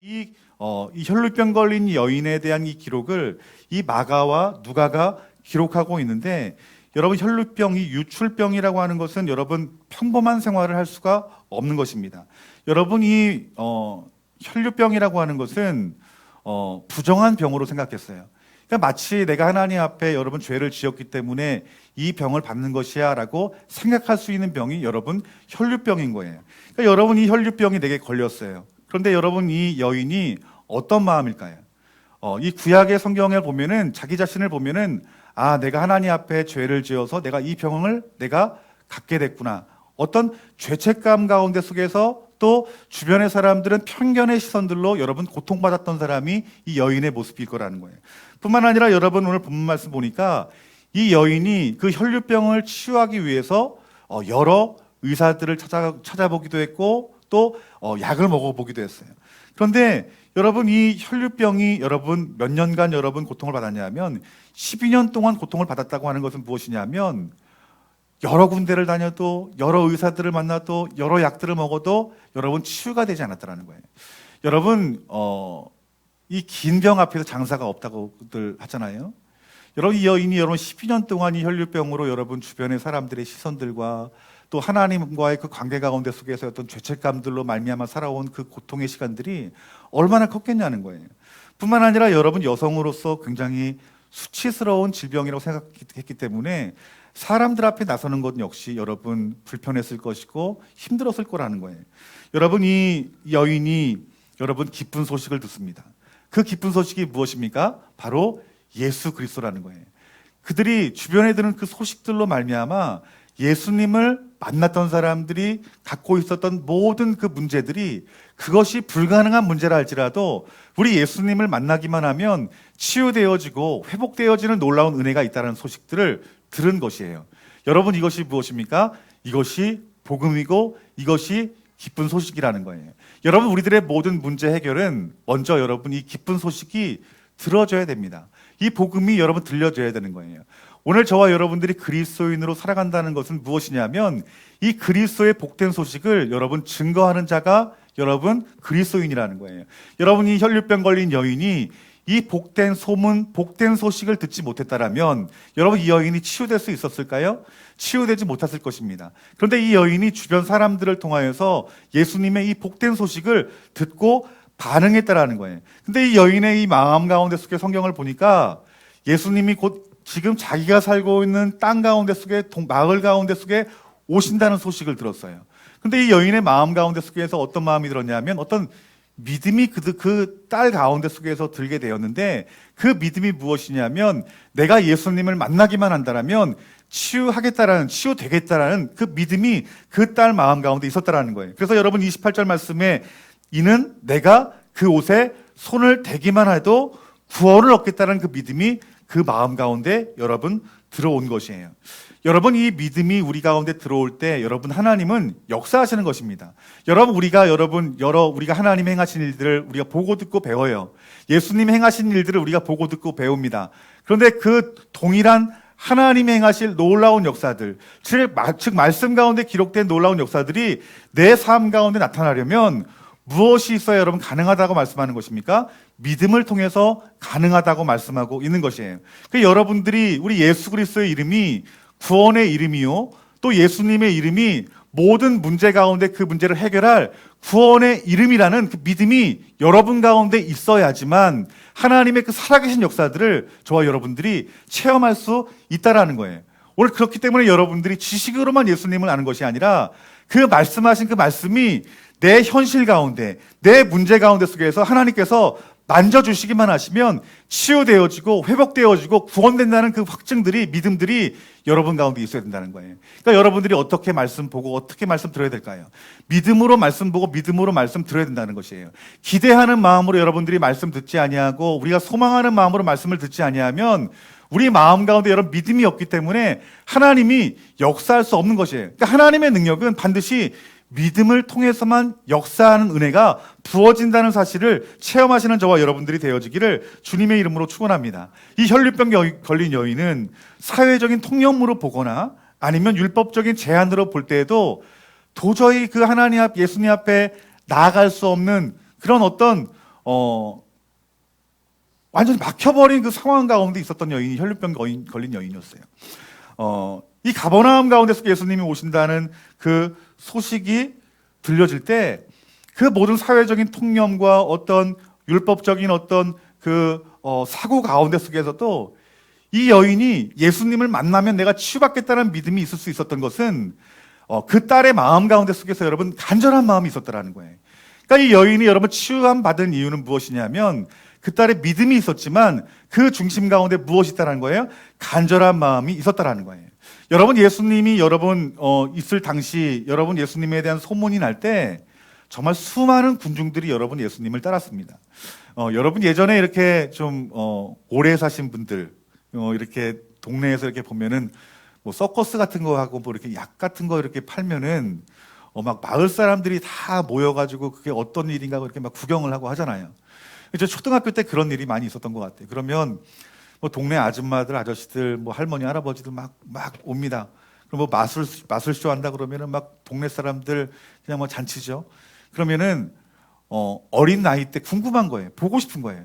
이 혈루병 걸린 여인에 대한 이 기록을 이 마가와 누가가 기록하고 있는데, 여러분 혈루병이 유출병이라고 하는 것은 여러분 평범한 생활을 할 수가 없는 것입니다. 여러분 이 혈루병이라고 하는 것은 부정한 병으로 생각했어요. 그러니까 마치 내가 하나님 앞에 여러분 죄를 지었기 때문에 이 병을 받는 것이야 라고 생각할 수 있는 병이 여러분 혈루병인 거예요. 그러니까 여러분 이 혈루병이 내게 걸렸어요. 그런데 여러분 이 여인이 어떤 마음일까요? 이 구약의 성경을 보면은 자기 자신을 보면은 내가 하나님 앞에 죄를 지어서 내가 이 병을 내가 갖게 됐구나. 어떤 죄책감 가운데 속에서 또 주변의 사람들은 편견의 시선들로 여러분 고통받았던 사람이 이 여인의 모습일 거라는 거예요. 뿐만 아니라 여러분 오늘 본문 말씀 보니까 이 여인이 그 혈루병을 치유하기 위해서 여러 의사들을 찾아보기도 했고 또 약을 먹어보기도 했어요. 그런데 여러분 이 혈루병이 여러분 몇 년간 여러분 고통을 받았냐면 12년 동안 고통을 받았다고 하는 것은 무엇이냐면 여러 군데를 다녀도 여러 의사들을 만나도 여러 약들을 먹어도 여러분 치유가 되지 않았다는 거예요. 여러분 이 긴 병 앞에서 장사가 없다고들 하잖아요. 여러분 이 여인이 여러분 12년 동안 이 혈루병으로 여러분 주변의 사람들의 시선들과 또 하나님과의 그 관계 가운데 속에서 어떤 죄책감들로 말미암아 살아온 그 고통의 시간들이 얼마나 컸겠냐는 거예요. 뿐만 아니라 여러분 여성으로서 굉장히 수치스러운 질병이라고 생각했기 때문에 사람들 앞에 나서는 것 역시 여러분 불편했을 것이고 힘들었을 거라는 거예요. 여러분 이 여인이 여러분 기쁜 소식을 듣습니다. 그 기쁜 소식이 무엇입니까? 바로 예수 그리스도라는 거예요. 그들이 주변에 드는 그 소식들로 말미암아 예수님을 만났던 사람들이 갖고 있었던 모든 그 문제들이 그것이 불가능한 문제라 할지라도 우리 예수님을 만나기만 하면 치유되어지고 회복되어지는 놀라운 은혜가 있다는 소식들을 들은 것이에요. 여러분 이것이 무엇입니까? 이것이 복음이고 이것이 기쁜 소식이라는 거예요. 여러분 우리들의 모든 문제 해결은 먼저 여러분 이 기쁜 소식이 들어줘야 됩니다. 이 복음이 여러분 들려줘야 되는 거예요. 오늘 저와 여러분들이 그리스도인으로 살아간다는 것은 무엇이냐면 이 그리스도의 복된 소식을 여러분 증거하는 자가 여러분 그리스도인이라는 거예요. 여러분 이 혈루병 걸린 여인이 이 복된 소문, 복된 소식을 듣지 못했다라면 여러분 이 여인이 치유될 수 있었을까요? 치유되지 못했을 것입니다. 그런데 이 여인이 주변 사람들을 통하여서 예수님의 이 복된 소식을 듣고 반응했다라는 거예요. 근데 이 여인의 이 마음 가운데 속에 성경을 보니까 예수님이 곧 지금 자기가 살고 있는 땅 가운데 속에 마을 가운데 속에 오신다는 소식을 들었어요. 근데 이 여인의 마음 가운데 속에서 어떤 마음이 들었냐면 어떤 믿음이 그 딸 가운데 속에서 들게 되었는데 그 믿음이 무엇이냐면 내가 예수님을 만나기만 한다면 치유되겠다라는 그 믿음이 그 딸 마음 가운데 있었다라는 거예요. 그래서 여러분 28절 말씀에 이는 내가 그 옷에 손을 대기만 해도 구원을 얻겠다는 그 믿음이 그 마음 가운데 여러분 들어온 것이에요. 여러분 이 믿음이 우리 가운데 들어올 때 여러분 하나님은 역사하시는 것입니다. 우리가 하나님 행하신 일들을 우리가 보고 듣고 배워요. 예수님 행하신 일들을 우리가 보고 듣고 배웁니다. 그런데 그 동일한 하나님이 행하실 놀라운 역사들, 즉 말씀 가운데 기록된 놀라운 역사들이 내 삶 가운데 나타나려면 무엇이 있어야 여러분 가능하다고 말씀하는 것입니까? 믿음을 통해서 가능하다고 말씀하고 있는 것이에요. 그러니까 여러분들이 우리 예수 그리스도의 이름이 구원의 이름이요, 또 예수님의 이름이 모든 문제 가운데 그 문제를 해결할 구원의 이름이라는 그 믿음이 여러분 가운데 있어야지만 하나님의 그 살아계신 역사들을 저와 여러분들이 체험할 수 있다라는 거예요. 오늘 그렇기 때문에 여러분들이 지식으로만 예수님을 아는 것이 아니라 그 말씀하신 그 말씀이 내 현실 가운데, 내 문제 가운데 속에서 하나님께서 만져주시기만 하시면 치유되어지고 회복되어지고 구원된다는 그 확증들이, 믿음들이 여러분 가운데 있어야 된다는 거예요. 그러니까 여러분들이 어떻게 말씀 보고 어떻게 말씀 들어야 될까요? 믿음으로 말씀 보고 믿음으로 말씀 들어야 된다는 것이에요. 기대하는 마음으로 여러분들이 말씀 듣지 아니하고 우리가 소망하는 마음으로 말씀을 듣지 아니하면 우리 마음 가운데 여러분 믿음이 없기 때문에 하나님이 역사할 수 없는 것이에요. 그러니까 하나님의 능력은 반드시 믿음을 통해서만 역사하는 은혜가 부어진다는 사실을 체험하시는 저와 여러분들이 되어지기를 주님의 이름으로 축원합니다. 이 혈루병 걸린 여인은 사회적인 통념으로 보거나 아니면 율법적인 제한으로 볼 때에도 도저히 그 하나님 앞 예수님 앞에 나아갈 수 없는 그런 어떤 완전히 막혀버린 그 상황 가운데 있었던 여인이 혈류병 걸린 여인이었어요. 이 가버나움 가운데서 예수님이 오신다는 그 소식이 들려질 때 그 모든 사회적인 통념과 어떤 율법적인 어떤 그 사고 가운데 속에서도 이 여인이 예수님을 만나면 내가 치유받겠다는 믿음이 있을 수 있었던 것은 그 딸의 마음 가운데 속에서 여러분 간절한 마음이 있었다라는 거예요. 그러니까 이 여인이 여러분 치유함 받은 이유는 무엇이냐면 그 딸의 믿음이 있었지만 그 중심 가운데 무엇이 있다라는 거예요? 간절한 마음이 있었다라는 거예요. 여러분 예수님이 여러분 있을 당시 여러분 예수님에 대한 소문이 날 때 정말 수많은 군중들이 여러분 예수님을 따랐습니다. 여러분 예전에 이렇게 좀 오래 사신 분들 이렇게 동네에서 이렇게 보면은 뭐 서커스 같은 거 하고 뭐 이렇게 약 같은 거 이렇게 팔면은 막 마을 사람들이 다 모여가지고 그게 어떤 일인가 이렇게 막 구경을 하고 하잖아요. 저 초등학교 때 그런 일이 많이 있었던 것 같아요. 그러면 뭐 동네 아줌마들, 아저씨들, 뭐 할머니, 할아버지들 막 옵니다. 그럼 뭐 마술쇼 한다 그러면은 막 동네 사람들 그냥 뭐 잔치죠. 그러면은 어린 나이 때 궁금한 거예요. 보고 싶은 거예요.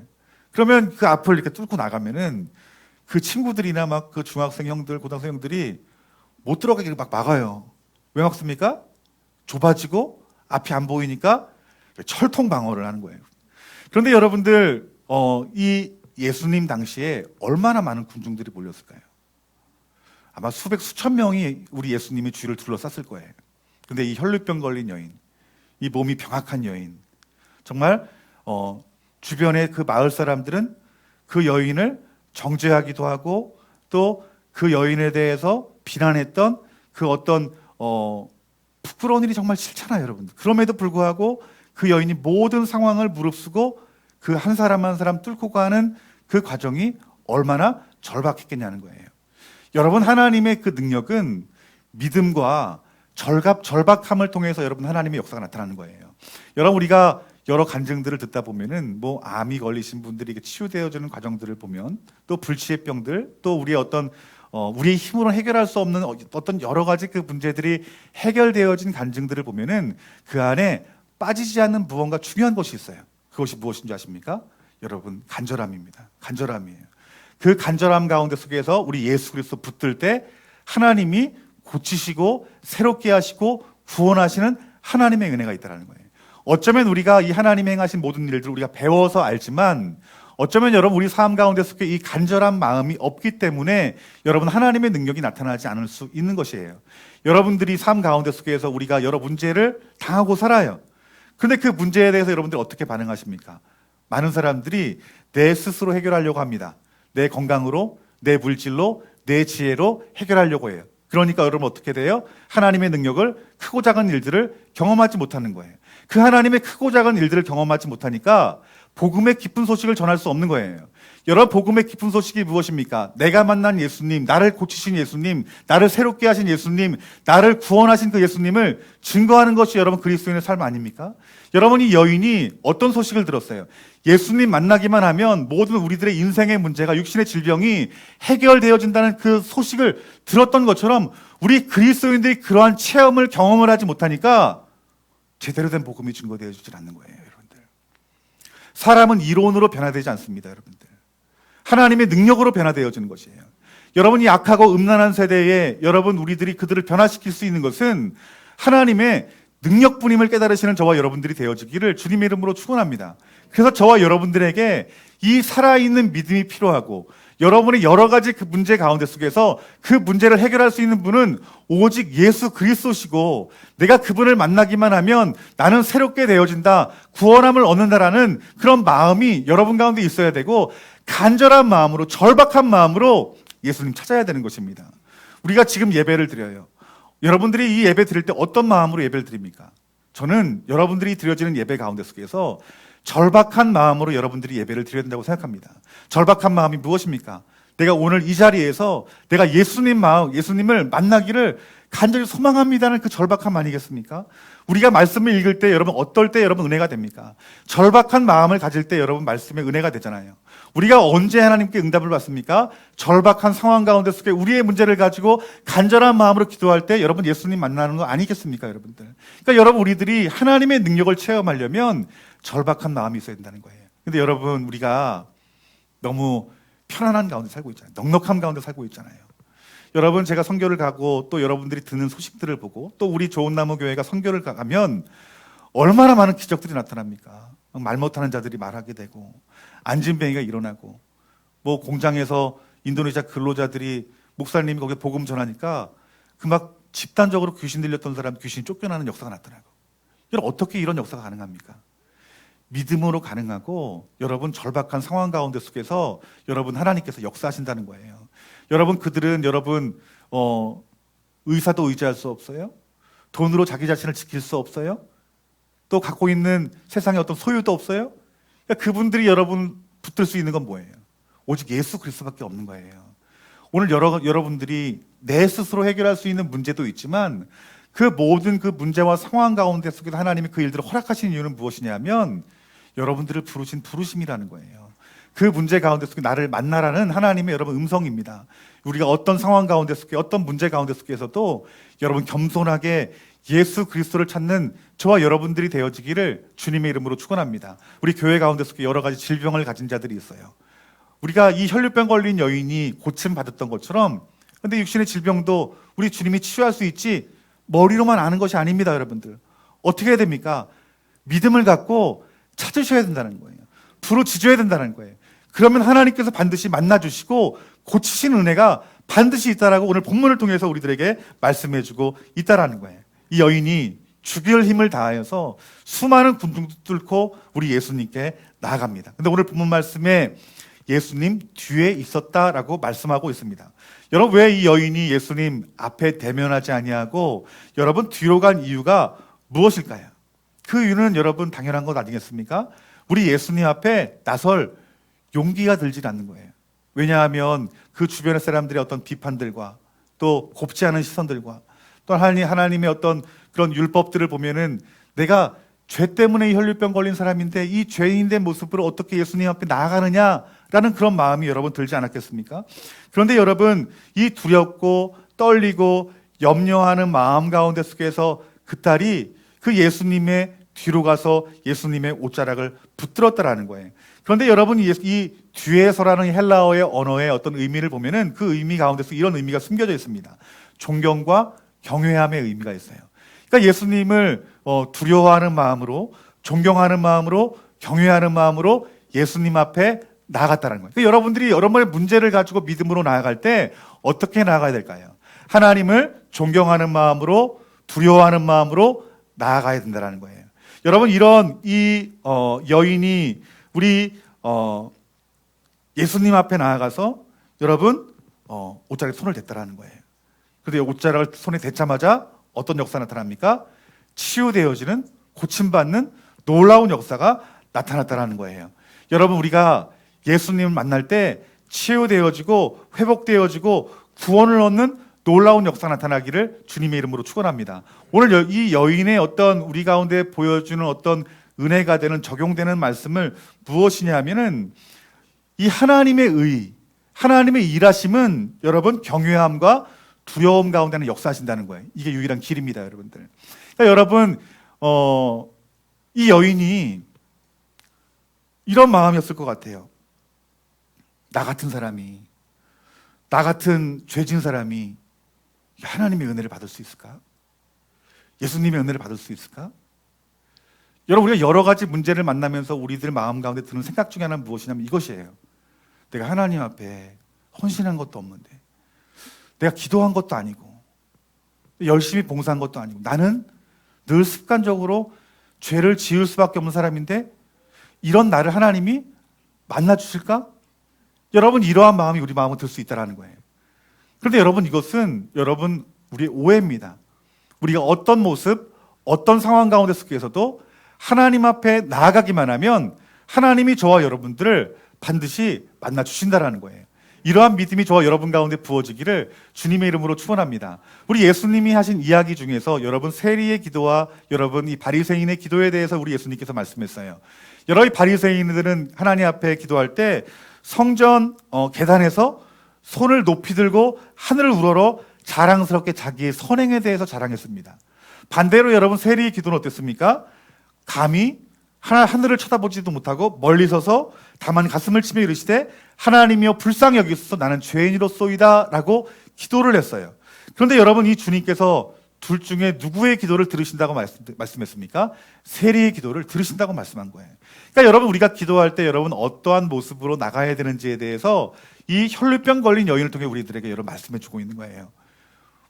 그러면 그 앞을 이렇게 뚫고 나가면은 그 친구들이나 막 그 중학생 형들, 고등학생 형들이 못 들어가게 막 막아요. 왜 막습니까? 좁아지고 앞이 안 보이니까 철통 방어를 하는 거예요. 그런데 여러분들 이 예수님 당시에 얼마나 많은 군중들이 몰렸을까요? 아마 수백 수천 명이 우리 예수님의 주위를 둘러쌌을 거예요. 근데 이 혈류병 걸린 여인, 이 몸이 병약한 여인, 정말 주변의 그 마을 사람들은 그 여인을 정죄하기도 하고 또 그 여인에 대해서 비난했던 그 어떤 부끄러운 일이 정말 싫잖아요, 여러분들. 그럼에도 불구하고 그 여인이 모든 상황을 무릅쓰고 그 한 사람 한 사람 뚫고 가는 그 과정이 얼마나 절박했겠냐는 거예요. 여러분 하나님의 그 능력은 믿음과 절박함을 통해서 여러분 하나님의 역사가 나타나는 거예요. 여러분 우리가 여러 간증들을 듣다 보면은 뭐 암이 걸리신 분들이 치유되어지는 과정들을 보면 또 불치의 병들 또 우리의 어떤 우리의 힘으로 해결할 수 없는 어떤 여러 가지 그 문제들이 해결되어진 간증들을 보면은 그 안에 빠지지 않는 무언가 중요한 것이 있어요. 그것이 무엇인지 아십니까? 여러분 간절함입니다. 간절함이에요. 그 간절함 가운데 속에서 우리 예수 그리스도 붙들 때 하나님이 고치시고 새롭게 하시고 구원하시는 하나님의 은혜가 있다는 거예요. 어쩌면 우리가 이 하나님이 행하신 모든 일들을 우리가 배워서 알지만 어쩌면 여러분 우리 삶 가운데 속에 이 간절한 마음이 없기 때문에 여러분 하나님의 능력이 나타나지 않을 수 있는 것이에요. 여러분들이 삶 가운데 속에서 우리가 여러 문제를 당하고 살아요. 그런데 그 문제에 대해서 여러분들이 어떻게 반응하십니까? 많은 사람들이 내 스스로 해결하려고 합니다. 내 건강으로, 내 물질로, 내 지혜로 해결하려고 해요. 그러니까 여러분 어떻게 돼요? 하나님의 능력을 크고 작은 일들을 경험하지 못하는 거예요. 그 하나님의 크고 작은 일들을 경험하지 못하니까 복음의 기쁜 소식을 전할 수 없는 거예요. 여러분 복음의 기쁜 소식이 무엇입니까? 내가 만난 예수님, 나를 고치신 예수님, 나를 새롭게 하신 예수님, 나를 구원하신 그 예수님을 증거하는 것이 여러분 그리스도인의 삶 아닙니까? 여러분 이 여인이 어떤 소식을 들었어요? 예수님 만나기만 하면 모든 우리들의 인생의 문제가 육신의 질병이 해결되어진다는 그 소식을 들었던 것처럼 우리 그리스도인들이 그러한 체험을 경험을 하지 못하니까 제대로 된 복음이 증거되어지질 않는 거예요, 여러분들. 사람은 이론으로 변화되지 않습니다, 여러분들. 하나님의 능력으로 변화되어지는 것이에요. 여러분이 약하고 음란한 세대에 여러분 우리들이 그들을 변화시킬 수 있는 것은 하나님의 능력뿐임을 깨달으시는 저와 여러분들이 되어지기를 주님의 이름으로 축원합니다. 그래서 저와 여러분들에게 이 살아있는 믿음이 필요하고 여러분의 여러 가지 그 문제 가운데 속에서 그 문제를 해결할 수 있는 분은 오직 예수 그리스도시고 내가 그분을 만나기만 하면 나는 새롭게 되어진다, 구원함을 얻는다라는 그런 마음이 여러분 가운데 있어야 되고 간절한 마음으로 절박한 마음으로 예수님 찾아야 되는 것입니다. 우리가 지금 예배를 드려요. 여러분들이 이 예배 드릴 때 어떤 마음으로 예배를 드립니까? 저는 여러분들이 드려지는 예배 가운데 속에서 절박한 마음으로 여러분들이 예배를 드려야 된다고 생각합니다. 절박한 마음이 무엇입니까? 내가 오늘 이 자리에서 내가 예수님을 만나기를 간절히 소망합니다는 그 절박함 아니겠습니까? 우리가 말씀을 읽을 때 여러분 어떨 때 여러분 은혜가 됩니까? 절박한 마음을 가질 때 여러분 말씀에 은혜가 되잖아요. 우리가 언제 하나님께 응답을 받습니까? 절박한 상황 가운데 속에 우리의 문제를 가지고 간절한 마음으로 기도할 때 여러분 예수님 만나는 거 아니겠습니까, 여러분들? 그러니까 여러분 우리들이 하나님의 능력을 체험하려면 절박한 마음이 있어야 된다는 거예요. 근데 여러분, 우리가 너무 편안한 가운데 살고 있잖아요. 넉넉함 가운데 살고 있잖아요. 여러분, 제가 선교를 가고 또 여러분들이 듣는 소식들을 보고 또 우리 좋은 나무 교회가 선교를 가면 얼마나 많은 기적들이 나타납니까? 말 못하는 자들이 말하게 되고, 안진뱅이가 일어나고, 뭐 공장에서 인도네시아 근로자들이 목사님이 거기에 복음 전하니까 그 막 집단적으로 귀신 들렸던 사람 귀신이 쫓겨나는 역사가 나타나고. 여러분, 어떻게 이런 역사가 가능합니까? 믿음으로 가능하고, 여러분 절박한 상황 가운데 속에서 여러분 하나님께서 역사하신다는 거예요. 여러분, 그들은 여러분 의사도 의지할 수 없어요. 돈으로 자기 자신을 지킬 수 없어요. 또 갖고 있는 세상에 어떤 소유도 없어요. 그러니까 그분들이 여러분 붙들 수 있는 건 뭐예요? 오직 예수 그리스도밖에 없는 거예요. 오늘 여러분들이 내 스스로 해결할 수 있는 문제도 있지만 그 모든 그 문제와 상황 가운데 속에서 하나님이 그 일들을 허락하시는 이유는 무엇이냐면 여러분들을 부르신 부르심이라는 거예요. 그 문제 가운데 속에 나를 만나라는 하나님의 여러분 음성입니다. 우리가 어떤 상황 가운데 속에 어떤 문제 가운데 속에서도 여러분 겸손하게 예수 그리스도를 찾는 저와 여러분들이 되어지기를 주님의 이름으로 축원합니다. 우리 교회 가운데 속에 여러 가지 질병을 가진 자들이 있어요. 우리가 이 혈류병 걸린 여인이 고침 받았던 것처럼, 근데 육신의 질병도 우리 주님이 치유할 수 있지 머리로만 아는 것이 아닙니다. 여러분들 어떻게 해야 됩니까? 믿음을 갖고 찾으셔야 된다는 거예요. 부르짖어야 된다는 거예요. 그러면 하나님께서 반드시 만나주시고 고치신 은혜가 반드시 있다라고 오늘 본문을 통해서 우리들에게 말씀해주고 있다라는 거예요. 이 여인이 죽일 힘을 다하여서 수많은 군중도 뚫고 우리 예수님께 나아갑니다. 근데 오늘 본문 말씀에 예수님 뒤에 있었다라고 말씀하고 있습니다. 여러분, 왜 이 여인이 예수님 앞에 대면하지 아니하고 여러분 뒤로 간 이유가 무엇일까요? 그 이유는 여러분 당연한 것 아니겠습니까? 우리 예수님 앞에 나설 용기가 들지 않는 거예요. 왜냐하면 그 주변의 사람들의 어떤 비판들과 또 곱지 않은 시선들과 또 하나님의 어떤 그런 율법들을 보면은 내가 죄 때문에 이 혈류병 걸린 사람인데 이 죄인된 모습으로 어떻게 예수님 앞에 나아가느냐라는 그런 마음이 여러분 들지 않았겠습니까? 그런데 여러분, 이 두렵고 떨리고 염려하는 마음 가운데 속에서 그 딸이 그 예수님의 뒤로 가서 예수님의 옷자락을 붙들었다라는 거예요. 그런데 여러분, 이 뒤에서라는 헬라어의 언어의 어떤 의미를 보면은 그 의미 가운데서 이런 의미가 숨겨져 있습니다. 존경과 경외함의 의미가 있어요. 그러니까 예수님을 두려워하는 마음으로, 존경하는 마음으로, 경외하는 마음으로 예수님 앞에 나아갔다는 거예요. 그러니까 여러분들이 여러분의 문제를 가지고 믿음으로 나아갈 때 어떻게 나아가야 될까요? 하나님을 존경하는 마음으로, 두려워하는 마음으로 나아가야 된다는 거예요. 여러분, 이런 이 여인이 우리 예수님 앞에 나아가서 여러분 옷자락에 손을 댔다라는 거예요. 그런데 옷자락을 손에 댔자마자 어떤 역사가 나타납니까? 치유되어지는, 고침받는 놀라운 역사가 나타났다라는 거예요. 여러분, 우리가 예수님을 만날 때 치유되어지고 회복되어지고 구원을 얻는 놀라운 역사가 나타나기를 주님의 이름으로 축원합니다. 오늘 이 여인의 어떤 우리 가운데 보여주는 어떤 은혜가 되는, 적용되는 말씀을 무엇이냐 하면은 이 하나님의 의, 하나님의 일하심은 여러분 경외함과 두려움 가운데는 역사하신다는 거예요. 이게 유일한 길입니다, 여러분들. 그러니까 여러분, 이 여인이 이런 마음이었을 것 같아요. 나 같은 사람이, 나 같은 죄진 사람이 하나님의 은혜를 받을 수 있을까? 예수님의 은혜를 받을 수 있을까? 여러분, 우리가 여러 가지 문제를 만나면서 우리들 마음 가운데 드는 생각 중에 하나는 무엇이냐면 이것이에요. 내가 하나님 앞에 헌신한 것도 없는데, 내가 기도한 것도 아니고, 열심히 봉사한 것도 아니고, 나는 늘 습관적으로 죄를 지을 수밖에 없는 사람인데 이런 나를 하나님이 만나 주실까? 여러분, 이러한 마음이 우리 마음에 들 수 있다는 거예요. 그런데 여러분, 이것은 여러분 우리의 오해입니다. 우리가 어떤 모습, 어떤 상황 가운데 속에서도 하나님 앞에 나아가기만 하면 하나님이 저와 여러분들을 반드시 만나 주신다라는 거예요. 이러한 믿음이 저와 여러분 가운데 부어지기를 주님의 이름으로 축원합니다. 우리 예수님이 하신 이야기 중에서 여러분 세리의 기도와 여러분 이 바리새인의 기도에 대해서 우리 예수님께서 말씀했어요. 여러 바리새인들은 하나님 앞에 기도할 때 성전 계단에서 손을 높이 들고 하늘을 우러러 자랑스럽게 자기의 선행에 대해서 자랑했습니다. 반대로 여러분 세리의 기도는 어땠습니까? 감히 하늘을 쳐다보지도 못하고 멀리 서서 다만 가슴을 치며 이르시되 하나님이여 불쌍히 여기소서 나는 죄인이로소이다 라고 기도를 했어요. 그런데 여러분, 이 주님께서 둘 중에 누구의 기도를 들으신다고 말씀했습니까? 세리의 기도를 들으신다고 말씀한 거예요. 그러니까 여러분, 우리가 기도할 때 여러분 어떠한 모습으로 나가야 되는지에 대해서 이 혈루병 걸린 여인을 통해 우리들에게 여러분 말씀해 주고 있는 거예요.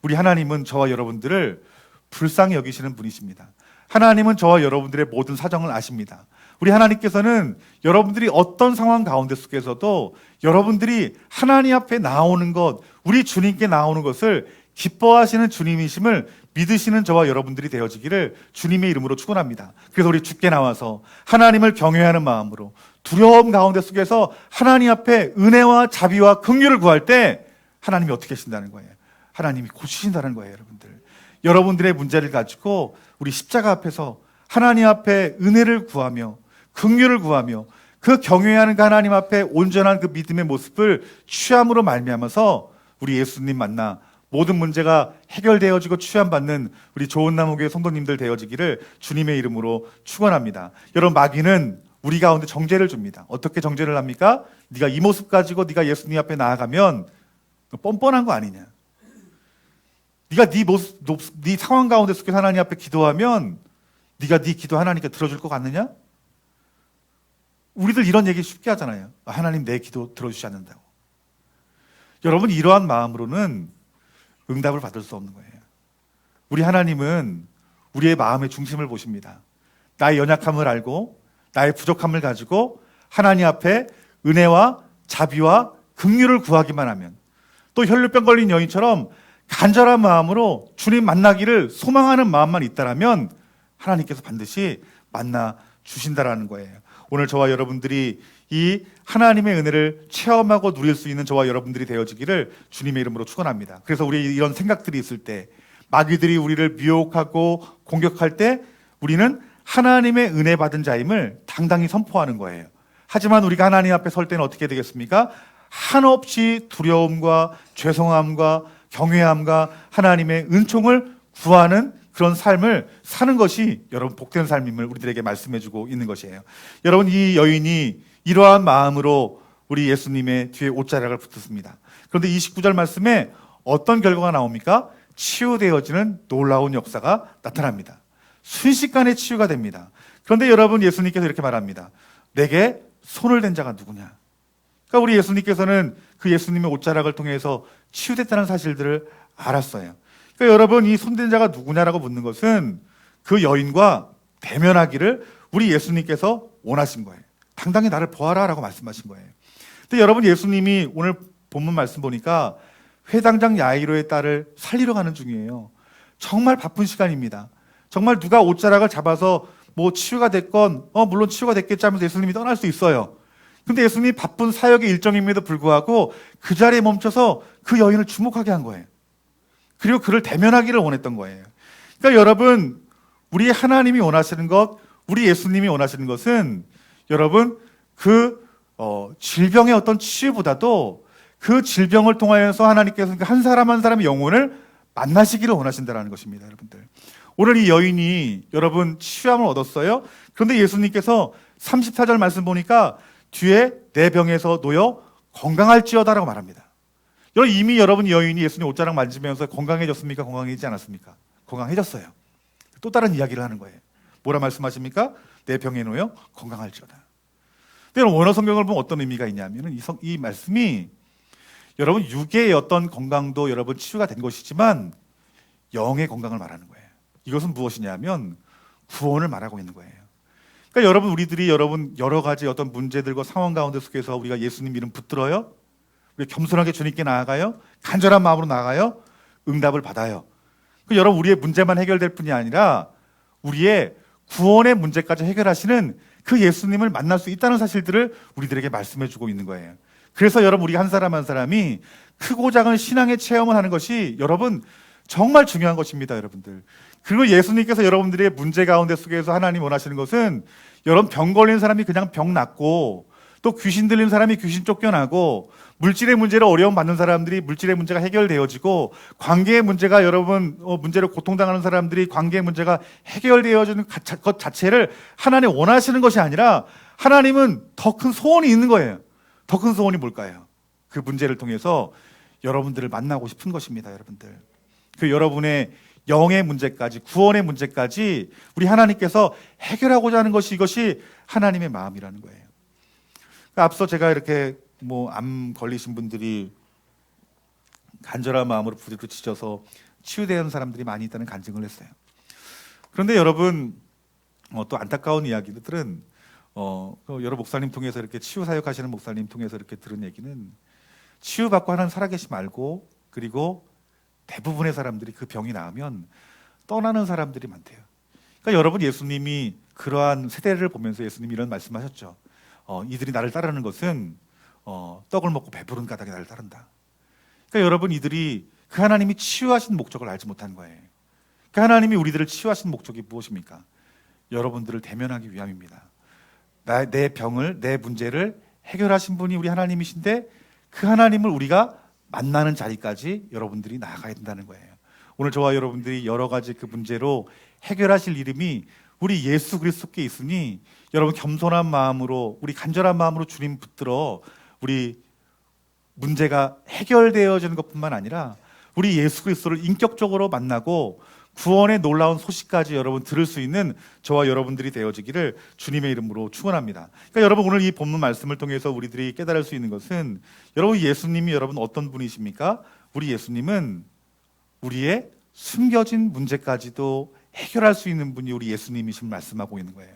우리 하나님은 저와 여러분들을 불쌍히 여기시는 분이십니다. 하나님은 저와 여러분들의 모든 사정을 아십니다. 우리 하나님께서는 여러분들이 어떤 상황 가운데 속에서도 여러분들이 하나님 앞에 나오는 것, 우리 주님께 나오는 것을 기뻐하시는 주님이심을 믿으시는 저와 여러분들이 되어지기를 주님의 이름으로 축원합니다. 그래서 우리 주께 나와서 하나님을 경외하는 마음으로 두려움 가운데 속에서 하나님 앞에 은혜와 자비와 긍휼을 구할 때 하나님이 어떻게 하신다는 거예요? 하나님이 고치신다는 거예요, 여러분들. 여러분들의 문제를 가지고 우리 십자가 앞에서 하나님 앞에 은혜를 구하며 긍휼을 구하며 그 경외하는 그 하나님 앞에 온전한 그 믿음의 모습을 취함으로 말미암아서 우리 예수님 만나 모든 문제가 해결되어지고 취함받는 우리 좋은 나무교회 성도님들 되어지기를 주님의 이름으로 축원합니다. 여러분, 마귀는 우리 가운데 정죄를 줍니다. 어떻게 정죄를 합니까? 네가 이 모습 가지고 네가 예수님 앞에 나아가면 뻔뻔한 거 아니냐? 네가 네 상황 가운데 속에서 하나님 앞에 기도하면 네가 네 기도 하나님께 들어줄 것 같느냐? 우리들 이런 얘기 쉽게 하잖아요. 하나님 내 기도 들어주지 않는다고. 여러분, 이러한 마음으로는 응답을 받을 수 없는 거예요. 우리 하나님은 우리의 마음의 중심을 보십니다. 나의 연약함을 알고 나의 부족함을 가지고 하나님 앞에 은혜와 자비와 긍휼을 구하기만 하면, 또 혈루병 걸린 여인처럼 간절한 마음으로 주님 만나기를 소망하는 마음만 있다라면 하나님께서 반드시 만나 주신다라는 거예요. 오늘 저와 여러분들이 이 하나님의 은혜를 체험하고 누릴 수 있는 저와 여러분들이 되어지기를 주님의 이름으로 축원합니다. 그래서 우리 이런 생각들이 있을 때, 마귀들이 우리를 미혹하고 공격할 때 우리는 하나님의 은혜 받은 자임을 당당히 선포하는 거예요. 하지만 우리가 하나님 앞에 설 때는 어떻게 되겠습니까? 한없이 두려움과 죄송함과 경외함과 하나님의 은총을 구하는 그런 삶을 사는 것이 여러분 복된 삶임을 우리들에게 말씀해주고 있는 것이에요. 여러분, 이 여인이 이러한 마음으로 우리 예수님의 뒤에 옷자락을 붙었습니다. 그런데 29절 말씀에 어떤 결과가 나옵니까? 치유되어지는 놀라운 역사가 나타납니다. 순식간에 치유가 됩니다. 그런데 여러분, 예수님께서 이렇게 말합니다. 내게 손을 댄 자가 누구냐? 그러니까 우리 예수님께서는 그 예수님의 옷자락을 통해서 치유됐다는 사실들을 알았어요. 그러니까 여러분, 이 손댄 자가 누구냐라고 묻는 것은 그 여인과 대면하기를 우리 예수님께서 원하신 거예요. 당당히 나를 보아라 라고 말씀하신 거예요. 근데 여러분, 예수님이 오늘 본문 말씀 보니까 회당장 야이로의 딸을 살리러 가는 중이에요. 정말 바쁜 시간입니다. 정말 누가 옷자락을 잡아서 뭐 치유가 됐건 물론 치유가 됐겠지 하면서 예수님이 떠날 수 있어요. 근데 예수님이 바쁜 사역의 일정임에도 불구하고 그 자리에 멈춰서 그 여인을 주목하게 한 거예요. 그리고 그를 대면하기를 원했던 거예요. 그러니까 여러분, 우리 하나님이 원하시는 것, 우리 예수님이 원하시는 것은 여러분 그 질병의 어떤 치유보다도 그 질병을 통하여서 하나님께서 한 사람 한 사람의 영혼을 만나시기를 원하신다는 것입니다. 여러분들, 오늘 이 여인이 여러분 치유함을 얻었어요. 그런데 예수님께서 34절 말씀 보니까 뒤에 내 병에서 놓여 건강할지어다라고 말합니다. 이미 여러분, 여인이 예수님 옷자락 만지면서 건강해졌습니까? 건강해지지 않았습니까? 건강해졌어요. 또 다른 이야기를 하는 거예요. 뭐라 말씀하십니까? 내 병에 놓여 건강할지어다. 근데 원어 성경을 보면 어떤 의미가 있냐면 이 말씀이 여러분 육의 어떤 건강도 여러분 치유가 된 것이지만 영의 건강을 말하는 거예요. 이것은 무엇이냐면 구원을 말하고 있는 거예요. 그러니까 여러분, 우리들이 여러분 여러 가지 어떤 문제들과 상황 가운데 속에서 우리가 예수님 이름 붙들어요. 우리 겸손하게 주님께 나아가요. 간절한 마음으로 나아가요. 응답을 받아요. 그 여러분, 우리의 문제만 해결될 뿐이 아니라 우리의 구원의 문제까지 해결하시는 그 예수님을 만날 수 있다는 사실들을 우리들에게 말씀해주고 있는 거예요. 그래서 여러분, 우리 한 사람 한 사람이 크고 작은 신앙의 체험을 하는 것이 여러분 정말 중요한 것입니다, 여러분들. 그리고 예수님께서 여러분들의 문제 가운데 속에서 하나님 원하시는 것은 여러분 병 걸린 사람이 그냥 병 낫고 또 귀신 들린 사람이 귀신 쫓겨나고, 물질의 문제로 어려움 받는 사람들이 물질의 문제가 해결되어지고, 관계의 문제가 여러분 문제로 고통당하는 사람들이 관계의 문제가 해결되어지는 것 자체를 하나님 원하시는 것이 아니라, 하나님은 더 큰 소원이 있는 거예요. 더 큰 소원이 뭘까요? 그 문제를 통해서 여러분들을 만나고 싶은 것입니다. 여러분들, 그 여러분의 영의 문제까지, 구원의 문제까지 우리 하나님께서 해결하고자 하는 것이, 이것이 하나님의 마음이라는 거예요. 앞서 제가 이렇게 암 걸리신 분들이 간절한 마음으로 부르짖어서 치유되는 사람들이 많이 있다는 간증을 했어요. 그런데 여러분, 또 안타까운 이야기들은 여러 목사님 통해서 이렇게 치유 사역하시는 목사님 통해서 이렇게 들은 얘기는, 치유받고 하나님 살아계시 말고, 그리고 대부분의 사람들이 그 병이 나으면 떠나는 사람들이 많대요. 그러니까 여러분, 예수님이 그러한 세대를 보면서 예수님이 이런 말씀하셨죠. 이들이 나를 따르는 것은 떡을 먹고 배부른 까닭에 나를 따른다. 그러니까 여러분, 이들이 그 하나님이 치유하신 목적을 알지 못한 거예요. 그 하나님이 우리들을 치유하신 목적이 무엇입니까? 여러분들을 대면하기 위함입니다. 내 병을, 내 문제를 해결하신 분이 우리 하나님이신데, 그 하나님을 우리가 만나는 자리까지 여러분들이 나아가야 된다는 거예요. 오늘 저와 여러분들이 여러 가지 그 문제로 해결하실 이름이 우리 예수 그리스도께 있으니, 여러분 겸손한 마음으로, 우리 간절한 마음으로 주님 붙들어 우리 문제가 해결되어지는 것뿐만 아니라 우리 예수 그리스도를 인격적으로 만나고 구원의 놀라운 소식까지 여러분 들을 수 있는 저와 여러분들이 되어지기를 주님의 이름으로 축원합니다. 그러니까 여러분, 오늘 이 본문 말씀을 통해서 우리들이 깨달을 수 있는 것은, 여러분 예수님이 여러분 어떤 분이십니까? 우리 예수님은 우리의 숨겨진 문제까지도 해결할 수 있는 분이 우리 예수님이신 말씀하고 있는 거예요.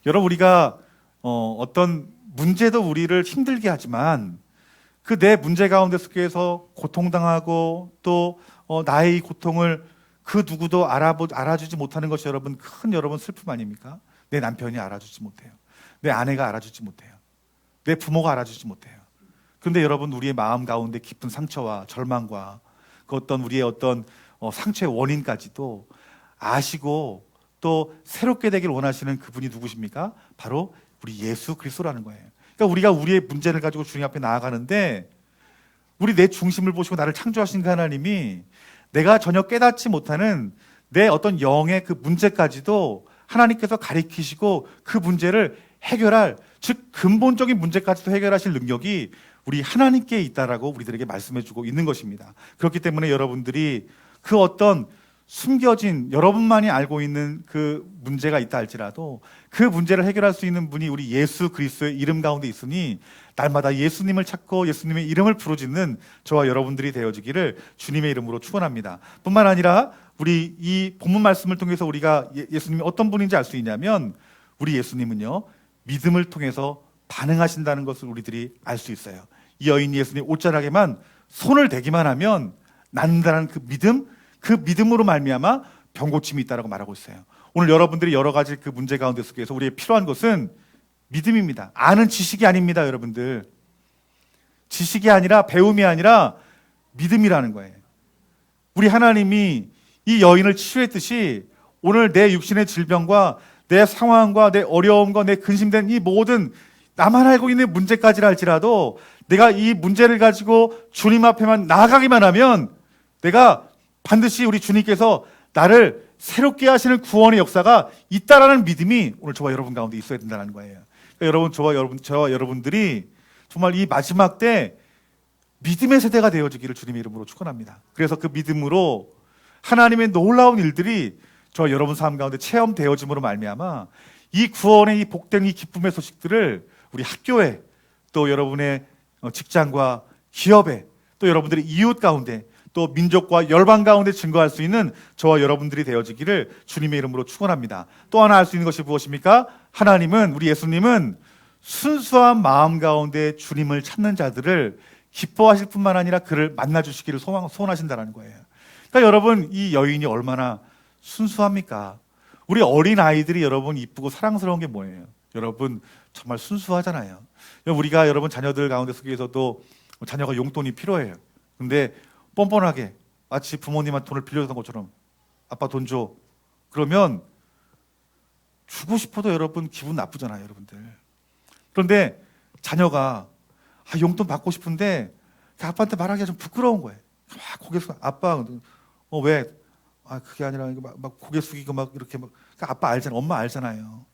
여러분, 우리가 어떤 문제도 우리를 힘들게 하지만, 그 내 문제 가운데 속에서 고통당하고 또 나의 이 고통을 그 누구도 알아주지 못하는 것이 여러분 큰 여러분 슬픔 아닙니까? 내 남편이 알아주지 못해요. 내 아내가 알아주지 못해요. 내 부모가 알아주지 못해요. 그런데 여러분, 우리의 마음 가운데 깊은 상처와 절망과 그 어떤 우리의 어떤 상처의 원인까지도 아시고 또 새롭게 되길 원하시는 그분이 누구십니까? 바로 우리 예수 그리스도라는 거예요. 그러니까 우리가 우리의 문제를 가지고 주님 앞에 나아가는데, 우리 내 중심을 보시고 나를 창조하신 그 하나님이 내가 전혀 깨닫지 못하는 내 어떤 영의 그 문제까지도 하나님께서 가리키시고 그 문제를 해결할, 즉 근본적인 문제까지도 해결하실 능력이 우리 하나님께 있다라고 우리들에게 말씀해주고 있는 것입니다. 그렇기 때문에 여러분들이 그 어떤 숨겨진, 여러분만이 알고 있는 그 문제가 있다 할지라도 그 문제를 해결할 수 있는 분이 우리 예수 그리스도의 이름 가운데 있으니, 날마다 예수님을 찾고 예수님의 이름을 부르짖는 저와 여러분들이 되어지기를 주님의 이름으로 축원합니다. 뿐만 아니라 우리 이 본문 말씀을 통해서 우리가 예수님이 어떤 분인지 알 수 있냐면, 우리 예수님은요, 믿음을 통해서 반응하신다는 것을 우리들이 알 수 있어요. 이 여인이 예수님 옷자락에만 손을 대기만 하면 낫는다는 그 믿음, 그 믿음으로 말미암아 병고침이 있다라고 말하고 있어요. 오늘 여러분들이 여러 가지 그 문제 가운데 속에서 우리의 필요한 것은 믿음입니다. 아는 지식이 아닙니다, 여러분들. 지식이 아니라, 배움이 아니라 믿음이라는 거예요. 우리 하나님이 이 여인을 치유했듯이 오늘 내 육신의 질병과 내 상황과 내 어려움과 내 근심된 이 모든 나만 알고 있는 문제까지라 할지라도, 내가 이 문제를 가지고 주님 앞에만 나아가기만 하면 내가 반드시 우리 주님께서 나를 새롭게 하시는 구원의 역사가 있다라는 믿음이 오늘 저와 여러분 가운데 있어야 된다는 거예요. 그러니까 저와 여러분들이 정말 이 마지막 때 믿음의 세대가 되어지기를 주님의 이름으로 축원합니다. 그래서 그 믿음으로 하나님의 놀라운 일들이 저와 여러분 삶 가운데 체험되어짐으로 말미암아 이 구원의 이 복된 이 기쁨의 소식들을 우리 학교에, 또 여러분의 직장과 기업에, 또 여러분들의 이웃 가운데, 또 민족과 열방 가운데 증거할 수 있는 저와 여러분들이 되어지기를 주님의 이름으로 축원합니다. 또 하나 알 수 있는 것이 무엇입니까? 하나님은, 우리 예수님은 순수한 마음 가운데 주님을 찾는 자들을 기뻐하실 뿐만 아니라 그를 만나주시기를 소원하신다는 거예요. 그러니까 여러분, 이 여인이 얼마나 순수합니까? 우리 어린 아이들이 여러분 이쁘고 사랑스러운 게 뭐예요? 여러분 정말 순수하잖아요. 우리가 여러분 자녀들 가운데 속에서도 자녀가 용돈이 필요해요. 근데 뻔뻔하게 마치 부모님한테 돈을 빌려줬던 것처럼 아빠 돈 줘. 그러면 주고 싶어도 여러분 기분 나쁘잖아요, 여러분들. 그런데 자녀가 용돈 받고 싶은데 아빠한테 말하기가 좀 부끄러운 거예요. 막 고개 숙여. 아빠 왜? 그게 아니라 막 고개 숙이고 막 이렇게 막 그러니까 아빠 알잖아. 엄마 알잖아요.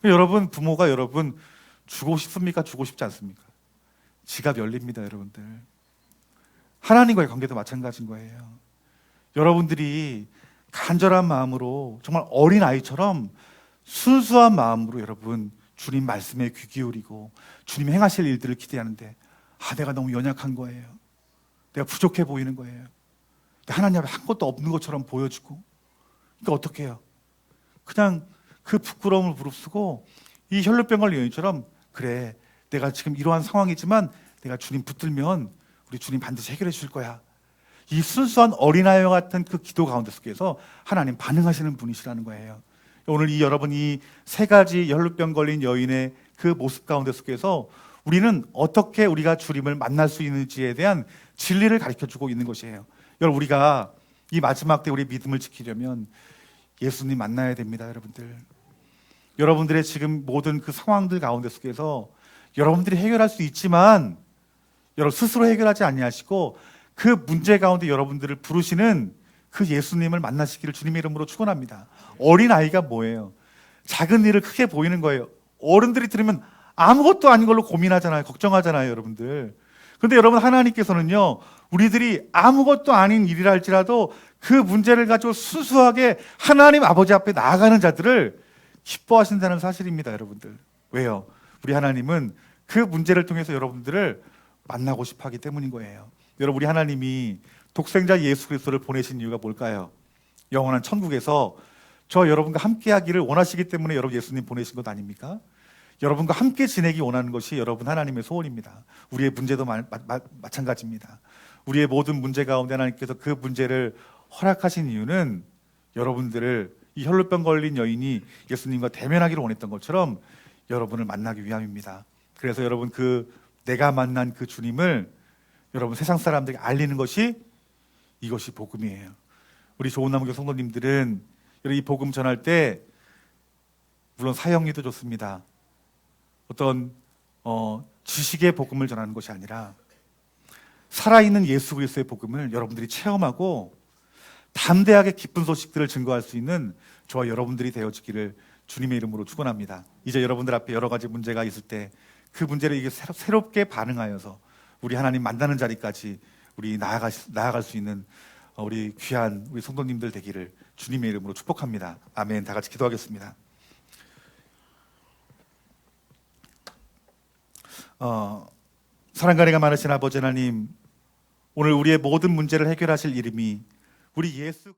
여러분 부모가 여러분 주고 싶습니까? 주고 싶지 않습니까? 지갑 열립니다, 여러분들. 하나님과의 관계도 마찬가지인 거예요. 여러분들이 간절한 마음으로 정말 어린 아이처럼 순수한 마음으로 여러분 주님 말씀에 귀 기울이고 주님 행하실 일들을 기대하는데 내가 너무 연약한 거예요. 내가 부족해 보이는 거예요. 하나님 앞에 한 것도 없는 것처럼 보여주고 그러니까 어떻게 해요? 그냥 그 부끄러움을 무릅쓰고 이 혈루병 걸린 여인처럼 그래 내가 지금 이러한 상황이지만 내가 주님 붙들면 우리 주님 반드시 해결해 줄 거야. 이 순수한 어린아이와 같은 그 기도 가운데 속에서 하나님 반응하시는 분이시라는 거예요. 오늘 이 여러분 이 세 가지 혈루병 걸린 여인의 그 모습 가운데 속에서 우리는 어떻게 우리가 주님을 만날 수 있는지에 대한 진리를 가르쳐주고 있는 것이에요. 여러분 우리가 이 마지막 때 우리 믿음을 지키려면 예수님 만나야 됩니다, 여러분들. 여러분들의 지금 모든 그 상황들 가운데 속에서 여러분들이 해결할 수 있지만 여러분 스스로 해결하지 아니하시고 그 문제 가운데 여러분들을 부르시는 그 예수님을 만나시기를 주님의 이름으로 축원합니다. 어린 아이가 뭐예요? 작은 일을 크게 보이는 거예요. 어른들이 들으면 아무것도 아닌 걸로 고민하잖아요. 걱정하잖아요, 여러분들. 그런데 여러분 하나님께서는요, 우리들이 아무것도 아닌 일이라 할지라도 그 문제를 가지고 순수하게 하나님 아버지 앞에 나아가는 자들을 기뻐하신다는 사실입니다, 여러분들. 왜요? 우리 하나님은 그 문제를 통해서 여러분들을 만나고 싶어 하기 때문인 거예요. 여러분 우리 하나님이 독생자 예수 그리스도를 보내신 이유가 뭘까요? 영원한 천국에서 저 여러분과 함께 하기를 원하시기 때문에 여러분 예수님 보내신 것 아닙니까? 여러분과 함께 지내기 원하는 것이 여러분 하나님의 소원입니다. 우리의 문제도 마찬가지입니다. 우리의 모든 문제 가운데 하나님께서 그 문제를 허락하신 이유는 여러분들을 이 혈루병 걸린 여인이 예수님과 대면하기를 원했던 것처럼 여러분을 만나기 위함입니다. 그래서 여러분 내가 만난 그 주님을 여러분 세상 사람들에게 알리는 것이 이것이 복음이에요. 우리 좋은나무교 성도님들은 이 복음 전할 때 물론 사형리도 좋습니다. 어떤 지식의 복음을 전하는 것이 아니라 살아있는 예수 그리스도의 복음을 여러분들이 체험하고 담대하게 기쁜 소식들을 증거할 수 있는 저와 여러분들이 되어지기를 주님의 이름으로 축원합니다. 이제 여러분들 앞에 여러 가지 문제가 있을 때 그 문제를 이게 새롭게 반응하여서 우리 하나님 만나는 자리까지 우리 나아갈 수 있는 우리 귀한 우리 성도님들 되기를 주님의 이름으로 축복합니다. 아멘. 다 같이 기도하겠습니다. 사랑과 은혜가 많으신 아버지 하나님, 오늘 우리의 모든 문제를 해결하실 이름이 우리 예수